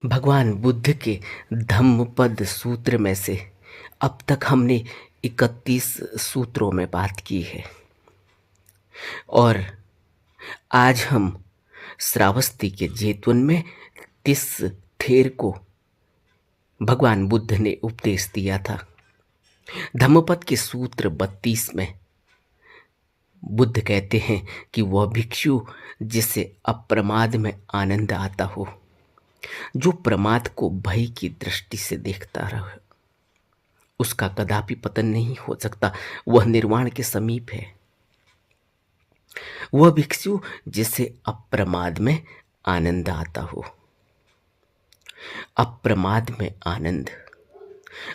भगवान बुद्ध के धम्मपद सूत्र में से अब तक हमने 31 सूत्रों में बात की है और आज हम श्रावस्ती के जेतवन में 30 थेर को भगवान बुद्ध ने उपदेश दिया था। धम्मपद के सूत्र 32 में बुद्ध कहते हैं कि वह भिक्षु जिसे अप्रमाद में आनंद आता हो, जो प्रमाद को भय की दृष्टि से देखता रहे, उसका कदापि पतन नहीं हो सकता, वह निर्वाण के समीप है। वह भिक्षु जिसे अप्रमाद में आनंद आता हो। अप्रमाद में आनंद,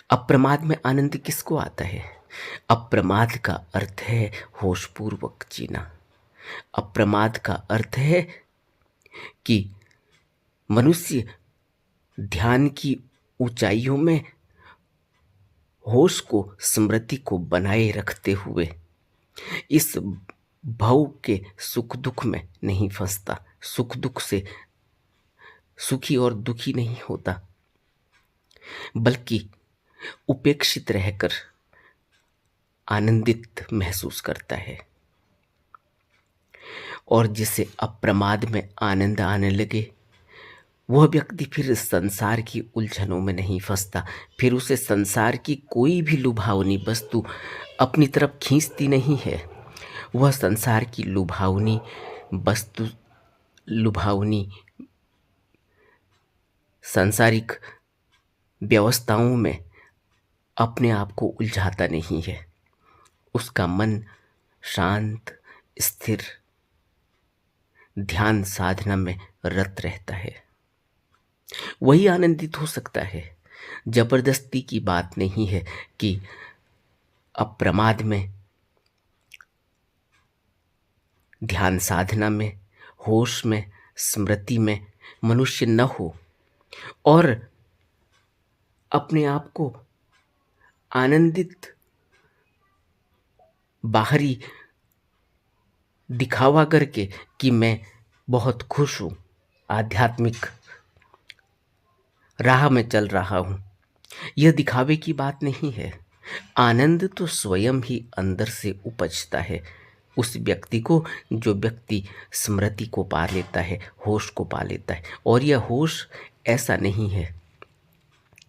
अप्रमाद में आनंद किसको आता है? अप्रमाद का अर्थ है होशपूर्वक जीना। अप्रमाद का अर्थ है कि मनुष्य ध्यान की ऊंचाइयों में होश को, स्मृति को बनाए रखते हुए इस भव के सुख दुख में नहीं फंसता, सुख दुख से सुखी और दुखी नहीं होता, बल्कि उपेक्षित रहकर आनंदित महसूस करता है। और जिसे अप्रमाद में आनंद आने लगे, वह व्यक्ति फिर संसार की उलझनों में नहीं फंसता, फिर उसे संसार की कोई भी लुभावनी वस्तु अपनी तरफ खींचती नहीं है। वह संसार की लुभावनी वस्तु, लुभावनी सांसारिक व्यवस्थाओं में अपने आप को उलझाता नहीं है। उसका मन शांत, स्थिर, ध्यान साधना में रत रहता है। वही आनंदित हो सकता है। जबरदस्ती की बात नहीं है कि अप्रमाद में, ध्यान साधना में, होश में, स्मृति में मनुष्य न हो और अपने आप को आनंदित बाहरी दिखावा करके कि मैं बहुत खुश हूँ, आध्यात्मिक राह में चल रहा हूँ, यह दिखावे की बात नहीं है। आनंद तो स्वयं ही अंदर से उपजता है उस व्यक्ति को, जो व्यक्ति स्मृति को पा लेता है, होश को पा लेता है। और यह होश ऐसा नहीं है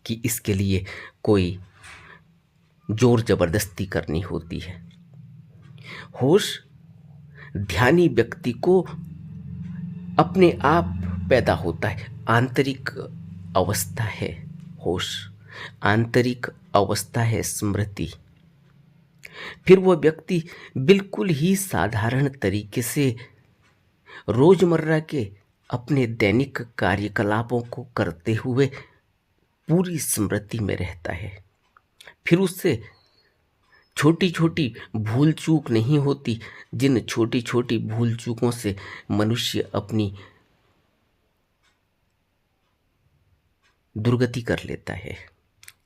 कि इसके लिए कोई जोर जबरदस्ती करनी होती है। होश ध्यानी व्यक्ति को अपने आप पैदा होता है। आंतरिक अवस्था है होश, आंतरिक अवस्था है स्मृति। फिर वह व्यक्ति बिल्कुल ही साधारण तरीके से रोजमर्रा के अपने दैनिक कार्यकलापों को करते हुए पूरी स्मृति में रहता है। फिर उससे छोटी छोटी भूल चूक नहीं होती, जिन छोटी छोटी भूल चूकों से मनुष्य अपनी दुर्गति कर लेता है।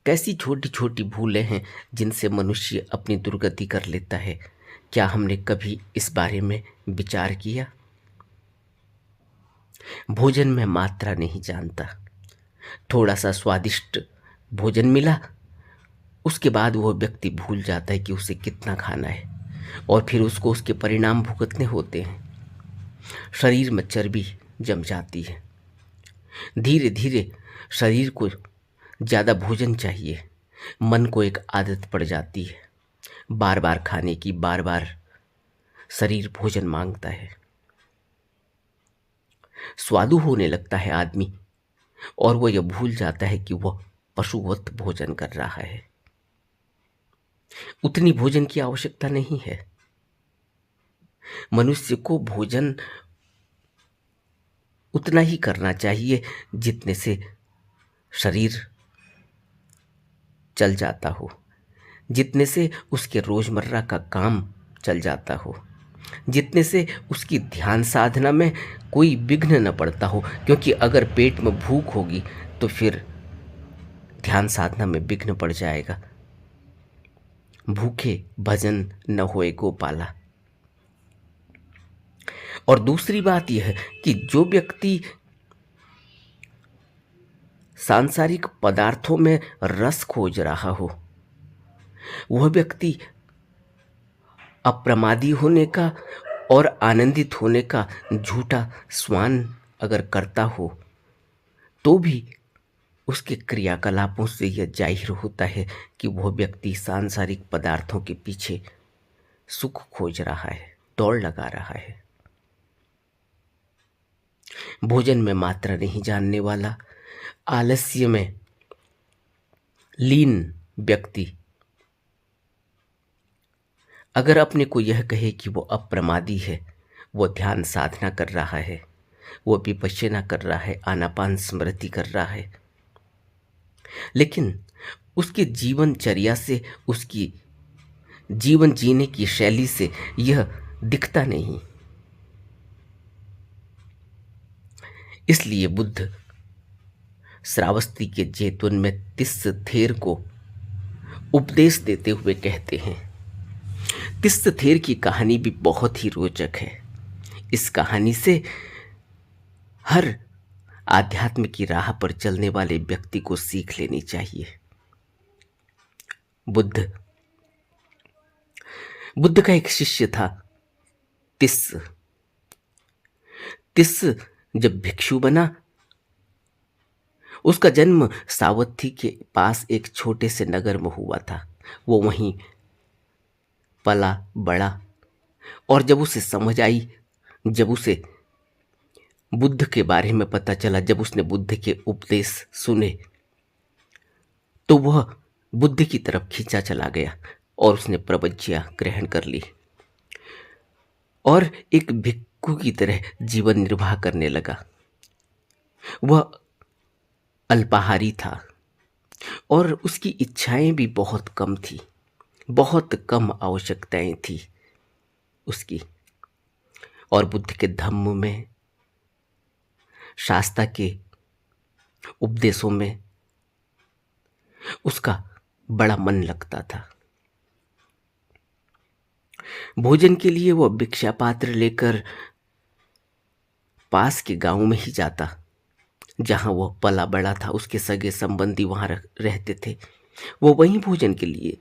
कैसी छोटी छोटी भूलें हैं जिनसे मनुष्य अपनी दुर्गति कर लेता है? क्या हमने कभी इस बारे में विचार किया? भोजन में मात्रा नहीं जानता। थोड़ा सा स्वादिष्ट भोजन मिला, उसके बाद वह व्यक्ति भूल जाता है कि उसे कितना खाना है और फिर उसको उसके परिणाम भुगतने होते हैं। शरीर में चर्बी जम जाती है। धीरे धीरे शरीर को ज़्यादा भोजन चाहिए, मन को एक आदत पड़ जाती है बार बार खाने की, बार बार शरीर भोजन मांगता है। स्वादु होने लगता है आदमी और वह यह भूल जाता है कि वह पशुवत भोजन कर रहा है। उतनी भोजन की आवश्यकता नहीं है। मनुष्य को भोजन उतना ही करना चाहिए जितने से शरीर चल जाता हो, जितने से उसके रोजमर्रा का काम चल जाता हो, जितने से उसकी ध्यान साधना में कोई विघ्न न पड़ता हो। क्योंकि अगर पेट में भूख होगी तो फिर ध्यान साधना में विघ्न पड़ जाएगा। भूखे भजन न होए गोपाला। और दूसरी बात यह है कि जो व्यक्ति सांसारिक पदार्थों में रस खोज रहा हो, वह व्यक्ति अप्रमादी होने का और आनंदित होने का झूठा स्वान अगर करता हो तो भी उसके क्रियाकलापों से यह जाहिर होता है कि वह व्यक्ति सांसारिक पदार्थों के पीछे सुख खोज रहा है, दौड़ लगा रहा है। भोजन में मात्रा नहीं जानने वाला, आलस्य में लीन व्यक्ति अगर अपने को यह कहे कि वो अप्रमादी है, वो ध्यान साधना कर रहा है, वो विपश्यना कर रहा है, आनापान स्मृति कर रहा है, लेकिन उसके जीवनचर्या से, उसकी जीवन जीने की शैली से यह दिखता नहीं। इसलिए बुद्ध श्रावस्ती के जैतून में तिस्स थेर को उपदेश देते हुए कहते हैं। तिस्स थेर की कहानी भी बहुत ही रोचक है। इस कहानी से हर आध्यात्म की राह पर चलने वाले व्यक्ति को सीख लेनी चाहिए। बुद्ध का एक शिष्य था तिस्स। तिस्स जब भिक्षु बना, उसका जन्म सावत्थी के पास एक छोटे से नगर में हुआ था। वो वहीं पला बड़ा, और जब उसे समझ आई, जब उसे बुद्ध के बारे में पता चला, जब उसने बुद्ध के उपदेश सुने, तो वह बुद्ध की तरफ खींचा चला गया और उसने प्रवज्ञा ग्रहण कर ली और एक भिक्षु की तरह जीवन निर्वाह करने लगा। वह अल्पाहारी था और उसकी इच्छाएं भी बहुत कम थी, बहुत कम आवश्यकताएं थी उसकी। और बुद्ध के धम्म में, शास्त्रा के उपदेशों में उसका बड़ा मन लगता था। भोजन के लिए वह भिक्षा पात्र लेकर पास के गांव में ही जाता, जहां वह पला बड़ा था। उसके सगे संबंधी वहां रहते थे। वो वहीं भोजन के लिए,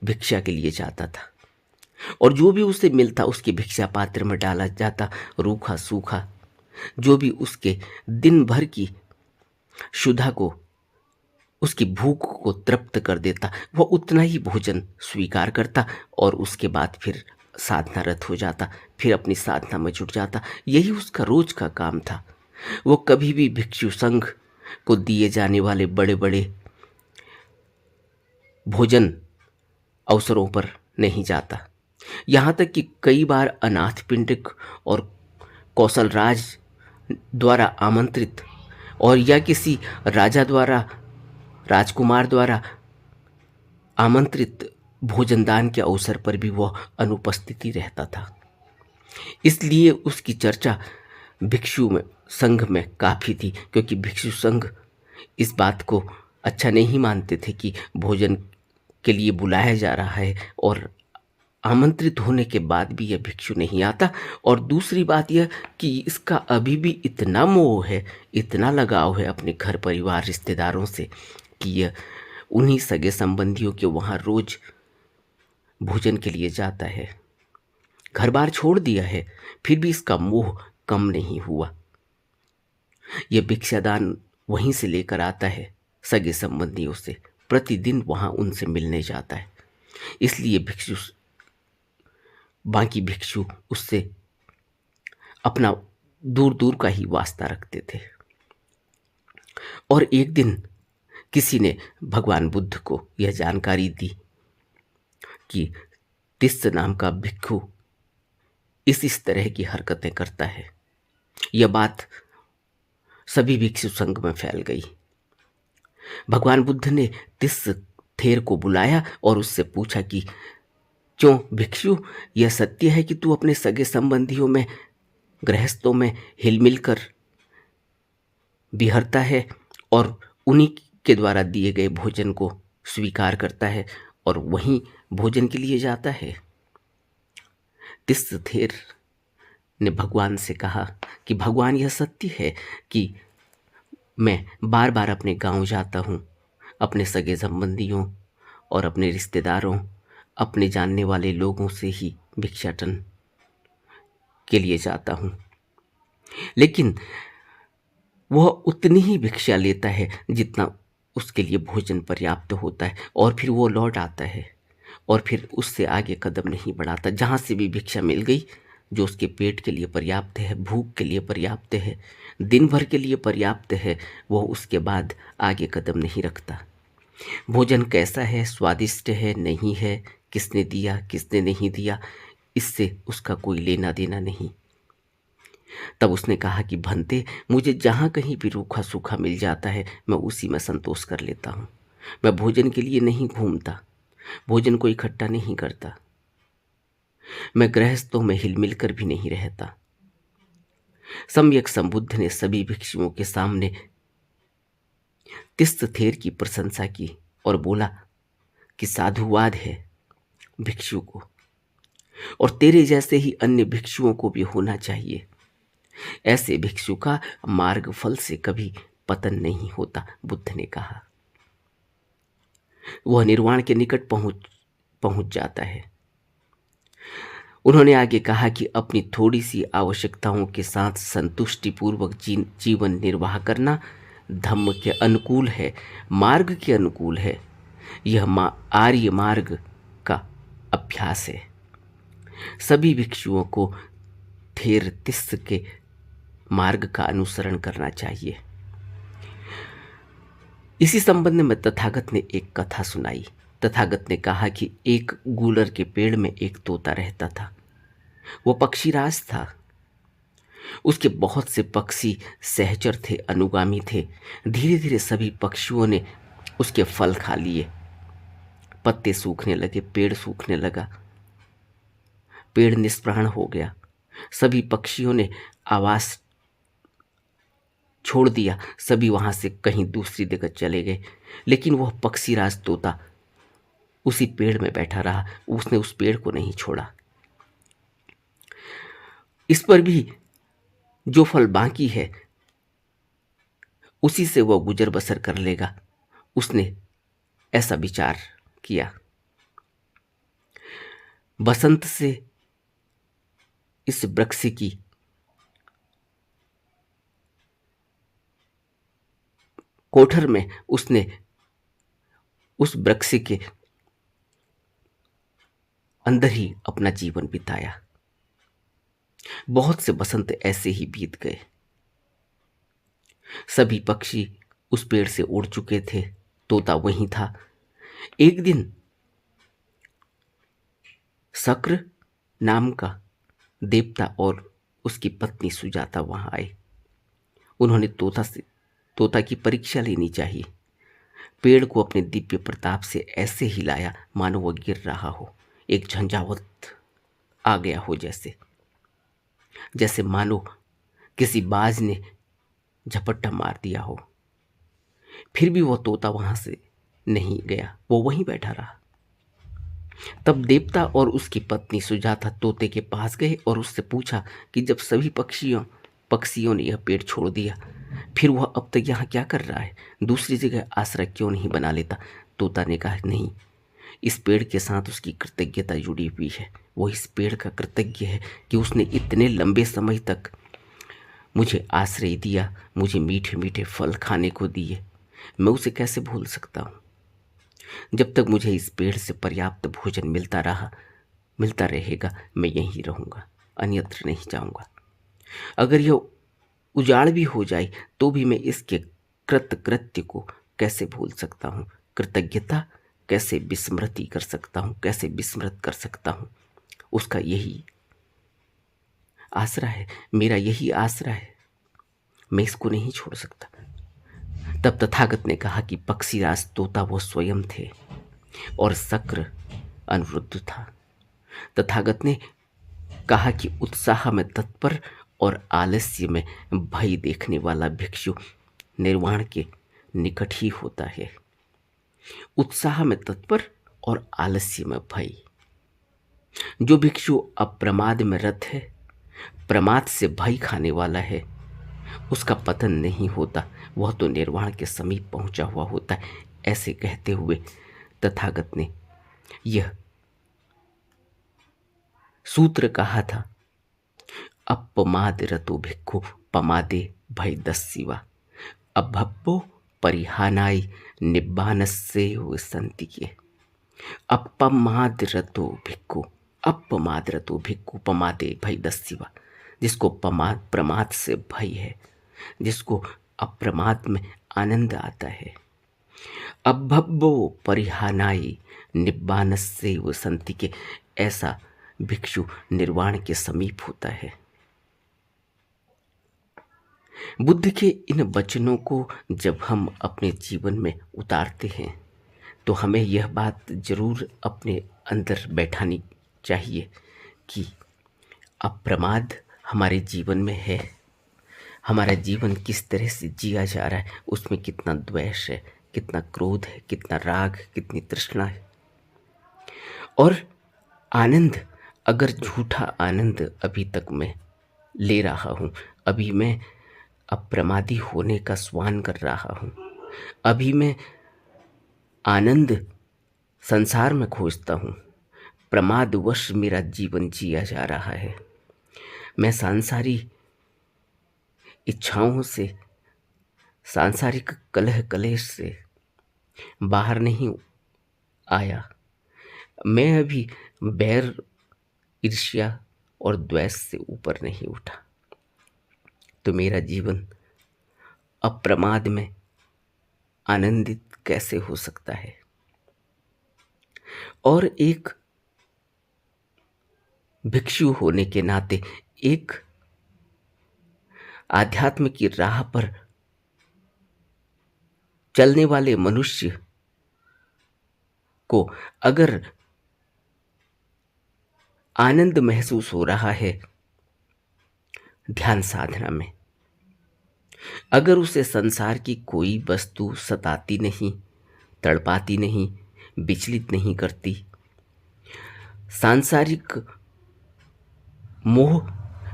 भिक्षा के लिए जाता था, और जो भी उसे मिलता उसके भिक्षा पात्र में डाला जाता। रूखा सूखा जो भी उसके दिन भर की क्षुधा को, उसकी भूख को तृप्त कर देता, वह उतना ही भोजन स्वीकार करता और उसके बाद फिर साधनारत हो जाता, फिर अपनी साधना में जुट जाता। यही उसका रोज का काम था। वो कभी भी भिक्षु संघ को दिए जाने वाले बड़े बड़े भोजन अवसरों पर नहीं जाता। यहाँ तक कि कई बार अनाथ पिंडिक और कौशलराज द्वारा आमंत्रित, और या किसी राजा द्वारा, राजकुमार द्वारा आमंत्रित भोजनदान के अवसर पर भी वह अनुपस्थिति रहता था। इसलिए उसकी चर्चा भिक्षु में संघ में काफ़ी थी, क्योंकि भिक्षु संघ इस बात को अच्छा नहीं मानते थे कि भोजन के लिए बुलाया जा रहा है और आमंत्रित होने के बाद भी यह भिक्षु नहीं आता। और दूसरी बात यह कि इसका अभी भी इतना मोह है, इतना लगाव है अपने घर परिवार रिश्तेदारों से कि यह उन्हीं सगे संबंधियों के वहाँ रोज भोजन के लिए जाता है। घर बार छोड़ दिया है, फिर भी इसका मोह कम नहीं हुआ। यह भिक्षादान वहीं से लेकर आता है, सगे संबंधियों से, प्रतिदिन वहाँ उनसे मिलने जाता है। इसलिए बाकी भिक्षु उससे अपना दूर दूर का ही वास्ता रखते थे। और एक दिन किसी ने भगवान बुद्ध को यह जानकारी दी कि तिस्स नाम का भिक्षु इस तरह की हरकतें करता है। यह बात सभी भिक्षु संघ में फैल गई। भगवान बुद्ध ने तिस्स थेर को बुलाया और उससे पूछा कि क्यों भिक्षु, यह सत्य है कि तू अपने सगे संबंधियों में, गृहस्थों में हिलमिल कर बिहरता है और उन्हीं के द्वारा दिए गए भोजन को स्वीकार करता है और वहीं भोजन के लिए जाता है? तिस्स थेर ने भगवान से कहा कि भगवान, यह सत्य है कि मैं बार बार अपने गांव जाता हूँ, अपने सगे संबंधियों और अपने रिश्तेदारों, अपने जानने वाले लोगों से ही भिक्षाटन के लिए जाता हूँ। लेकिन वह उतनी ही भिक्षा लेता है जितना उसके लिए भोजन पर्याप्त होता है, और फिर वो लौट आता है और फिर उससे आगे कदम नहीं बढ़ाता। जहाँ से भी भिक्षा मिल गई, जो उसके पेट के लिए पर्याप्त है, भूख के लिए पर्याप्त है, दिन भर के लिए पर्याप्त है, वह उसके बाद आगे कदम नहीं रखता। भोजन कैसा है, स्वादिष्ट है नहीं है, किसने दिया किसने नहीं दिया, इससे उसका कोई लेना देना नहीं। तब उसने कहा कि भंते, मुझे जहाँ कहीं भी रूखा सूखा मिल जाता है, मैं उसी में संतोष कर लेता हूँ। मैं भोजन के लिए नहीं घूमता, भोजन को इकट्ठा नहीं करता, मैं गृहस्थों में हिलमिल कर भी नहीं रहता। सम्यक संबुद्ध ने सभी भिक्षुओं के सामने तिस्त थेर की प्रशंसा की और बोला कि साधुवाद है भिक्षु को, और तेरे जैसे ही अन्य भिक्षुओं को भी होना चाहिए। ऐसे भिक्षु का मार्ग फल से कभी पतन नहीं होता। बुद्ध ने कहा, वह निर्वाण के निकट पहुंच जाता है। उन्होंने आगे कहा कि अपनी थोड़ी सी आवश्यकताओं के साथ संतुष्टिपूर्वक जीवन निर्वाह करना धम्म के अनुकूल है, मार्ग के अनुकूल है। यह आर्य मार्ग का अभ्यास है। सभी भिक्षुओं को थेर तिस्स के मार्ग का अनुसरण करना चाहिए। इसी संबंध में तथागत ने एक कथा सुनाई। तथागत ने कहा कि एक गूलर के पेड़ में एक तोता रहता था। वो पक्षीराज था। उसके बहुत से पक्षी सहचर थे, अनुगामी थे। धीरे धीरे सभी पक्षियों ने उसके फल खा लिए। पत्ते सूखने लगे, पेड़ सूखने लगा, पेड़ निष्प्राण हो गया। सभी पक्षियों ने आवास छोड़ दिया, सभी वहां से कहीं दूसरी जगह चले गए। लेकिन वह पक्षीराज तोता उसी पेड़ में बैठा रहा, उसने उस पेड़ को नहीं छोड़ा। इस पर भी जो फल बाकी है उसी से वह गुजर बसर कर लेगा, उसने ऐसा विचार किया। बसंत से इस वृक्ष की कोठर में उसने उस वृक्ष के अंदर ही अपना जीवन बिताया। बहुत से बसंत ऐसे ही बीत गए। सभी पक्षी उस पेड़ से उड़ चुके थे, तोता वहीं था। एक दिन शक्र नाम का देवता और उसकी पत्नी सुजाता वहां आए। उन्होंने तोता की परीक्षा लेनी चाहिए। पेड़ को अपने दिव्य प्रताप से ऐसे हिलाया मानो वह गिर रहा हो, एक झंझावत आ गया हो, जैसे मानो किसी बाज ने झपट्टा मार दिया हो। फिर भी वह तोता वहां से नहीं गया, वो वहीं बैठा रहा। तब देवता और उसकी पत्नी सुजाता तोते के पास गए और उससे पूछा कि जब सभी पक्षियों ने यह पेड़ छोड़ दिया, फिर वह अब तक यहाँ क्या कर रहा है, दूसरी जगह आश्रय क्यों नहीं बना लेता। तोता ने कहा, नहीं, इस पेड़ के साथ उसकी कृतज्ञता जुड़ी हुई है। वो इस पेड़ का कृतज्ञ है कि उसने इतने लंबे समय तक मुझे आश्रय दिया, मुझे मीठे मीठे फल खाने को दिए। मैं उसे कैसे भूल सकता हूँ। जब तक मुझे इस पेड़ से पर्याप्त भोजन मिलता रहेगा, मैं यहीं रहूँगा, अन्यत्र नहीं जाऊँगा। अगर यह उजाड़ भी हो जाए तो भी मैं इसके कृत्य को कैसे भूल सकता हूँ, कृतज्ञता कैसे विस्मृति कर सकता हूँ, कैसे विस्मृत कर सकता हूँ। उसका यही आसरा है, मेरा यही आसरा है, मैं इसको नहीं छोड़ सकता। तब तथागत ने कहा कि पक्षीराज तोता वो स्वयं थे और शक्र अनुरुद्ध था। तथागत ने कहा कि उत्साह में तत्पर और आलस्य में भय देखने वाला भिक्षु निर्वाण के निकट ही होता है। उत्साह में तत्पर और आलस्य में भय। जो भिक्षु अप्रमाद में रत है, प्रमाद से भय खाने वाला है, उसका पतन नहीं होता, वह तो निर्वाण के समीप पहुंचा हुआ होता है। ऐसे कहते हुए तथागत ने यह सूत्र कहा था, अपमाद रतो भिक्खु पमादे भय दस्सिवा अभब्बो परिहानाय निब्बानस्से संतिके। अपमाद रतो भिक्खु पमादे भय दस्सिवा, जिसको प्रमाद से भय है, जिसको अप्रमाद में आनंद आता है। अभब्बो परिहानाय निब्बानस्से संतिके, ऐसा भिक्षु निर्वाण के समीप होता है। बुद्ध के इन वचनों को जब हम अपने जीवन में उतारते हैं तो हमें यह बात जरूर अपने अंदर बैठानी चाहिए कि अप्रमाद हमारे जीवन में है। हमारा जीवन किस तरह से जिया जा रहा है, उसमें कितना द्वेष है, कितना क्रोध है, कितना राग, कितनी तृष्णा है। और आनंद, अगर झूठा आनंद अभी तक मैं ले रहा हूँ, अभी मैं अप्रमादी होने का स्वान कर रहा हूँ, अभी मैं आनंद संसार में खोजता हूँ, प्रमादवश मेरा जीवन जिया जा रहा है, मैं सांसारिक इच्छाओं से, सांसारिक कलह कलेश से बाहर नहीं आया, मैं अभी बैर, ईर्ष्या और द्वेष से ऊपर नहीं उठा, तो मेरा जीवन अप्रमाद में आनंदित कैसे हो सकता है। और एक भिक्षु होने के नाते, एक आध्यात्म की राह पर चलने वाले मनुष्य को अगर आनंद महसूस हो रहा है ध्यान साधना में, अगर उसे संसार की कोई वस्तु सताती नहीं, तड़पाती नहीं, विचलित नहीं करती, सांसारिक मोह,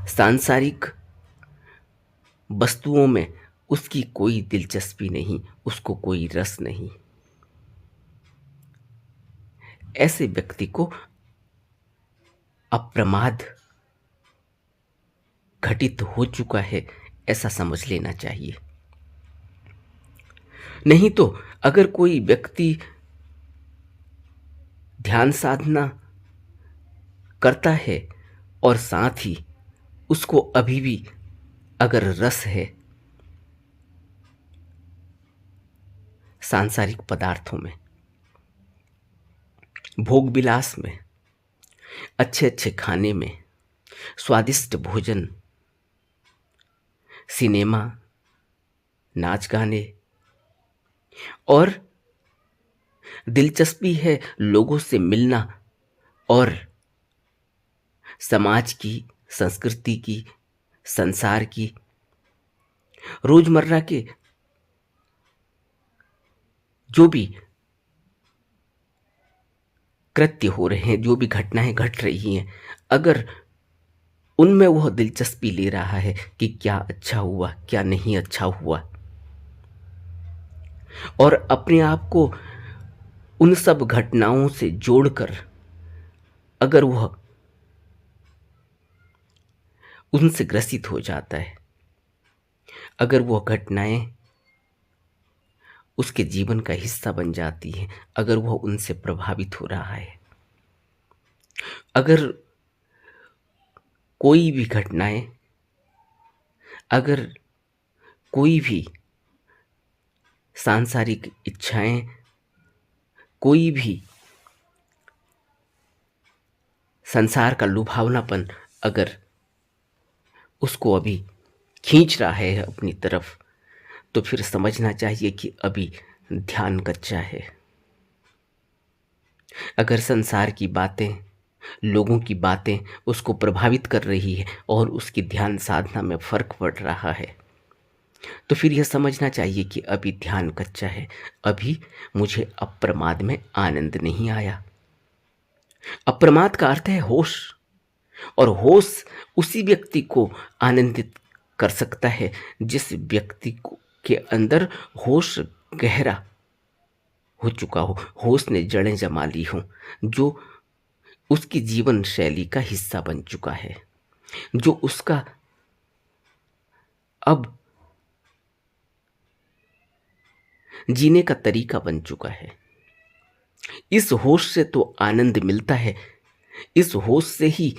सांसारिक वस्तुओं में उसकी कोई दिलचस्पी नहीं, उसको कोई रस नहीं, ऐसे व्यक्ति को अप्रमाद घटित हो चुका है ऐसा समझ लेना चाहिए। नहीं तो अगर कोई व्यक्ति ध्यान साधना करता है और साथ ही उसको अभी भी अगर रस है सांसारिक पदार्थों में, भोग विलास में, अच्छे अच्छे खाने में, स्वादिष्ट भोजन, सिनेमा, नाच गाने, और दिलचस्पी है लोगों से मिलना और समाज की, संस्कृति की, संसार की, रोजमर्रा के जो भी कृत्य हो रहे हैं, जो भी घटनाएं घट रही हैं, अगर उनमें वह दिलचस्पी ले रहा है कि क्या अच्छा हुआ, क्या नहीं अच्छा हुआ, और अपने आप को उन सब घटनाओं से जोड़कर अगर वह उनसे ग्रसित हो जाता है, अगर वह घटनाएं उसके जीवन का हिस्सा बन जाती हैं, अगर वह उनसे प्रभावित हो रहा है, अगर कोई भी घटनाएं, अगर कोई भी सांसारिक इच्छाएं, कोई भी संसार का लुभावनापन अगर उसको अभी खींच रहा है अपनी तरफ, तो फिर समझना चाहिए कि अभी ध्यान कच्चा है। अगर संसार की बातें, लोगों की बातें उसको प्रभावित कर रही है और उसकी ध्यान साधना में फर्क पड़ रहा है, तो फिर यह समझना चाहिए कि अभी ध्यान कच्चा है, अभी मुझे अप्रमाद में आनंद नहीं आया। अप्रमाद का अर्थ है होश, और होश उसी व्यक्ति को आनंदित कर सकता है जिस व्यक्ति को के अंदर होश गहरा हो चुका हो, होश ने जड़ें जमा ली हों, जो उसकी जीवन शैली का हिस्सा बन चुका है, जो उसका अब जीने का तरीका बन चुका है। इस होश से तो आनंद मिलता है, इस होश से ही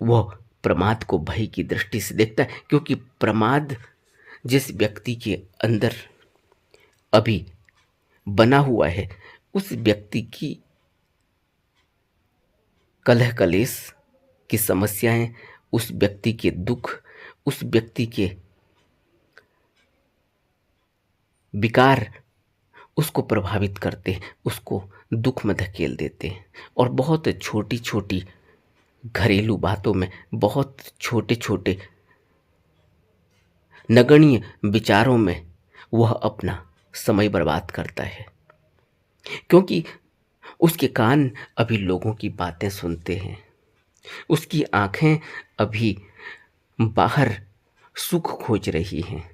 वह प्रमाद को भय की दृष्टि से देखता है, क्योंकि प्रमाद जिस व्यक्ति के अंदर अभी बना हुआ है, उस व्यक्ति की कलह कलेश की समस्याएं, उस व्यक्ति के दुख, उस व्यक्ति के विकार उसको प्रभावित करते हैं, उसको दुख में धकेल देते हैं। और बहुत छोटी छोटी घरेलू बातों में, बहुत छोटे छोटे नगण्य विचारों में वह अपना समय बर्बाद करता है, क्योंकि उसके कान अभी लोगों की बातें सुनते हैं, उसकी आंखें अभी बाहर सुख खोज रही हैं,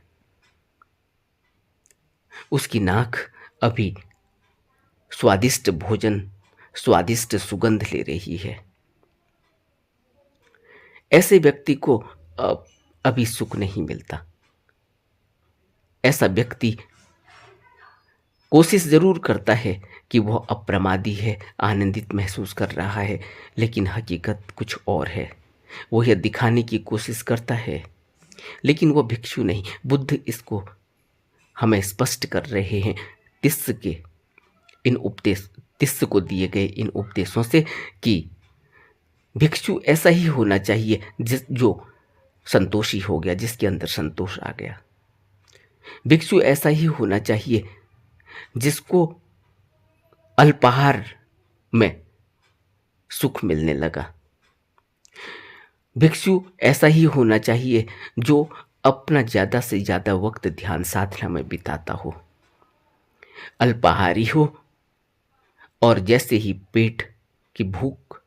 उसकी नाक अभी स्वादिष्ट भोजन, स्वादिष्ट सुगंध ले रही है। ऐसे व्यक्ति को अभी सुख नहीं मिलता। ऐसा व्यक्ति कोशिश जरूर करता है कि वह अप्रमादी है, आनंदित महसूस कर रहा है, लेकिन हकीकत कुछ और है। वो यह दिखाने की कोशिश करता है, लेकिन वह भिक्षु नहीं। बुद्ध इसको हमें स्पष्ट कर रहे हैं तिस्स को दिए गए इन उपदेशों से, कि भिक्षु ऐसा ही होना चाहिए जो संतोषी हो गया, जिसके अंदर संतोष आ गया। भिक्षु ऐसा ही होना चाहिए जिसको अल्पाहार में सुख मिलने लगा। भिक्षु ऐसा ही होना चाहिए जो अपना ज़्यादा से ज़्यादा वक्त ध्यान साधना में बिताता हो, अल्पाहारी हो, और जैसे ही पेट की भूख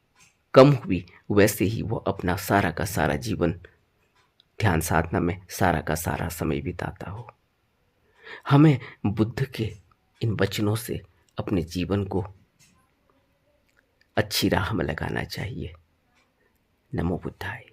कम हुई, वैसे ही वो अपना सारा का सारा जीवन ध्यान साधना में सारा का सारा समय बिताता हो। हमें बुद्ध के इन वचनों से अपने जीवन को अच्छी राह में लगाना चाहिए। नमो बुद्धाय।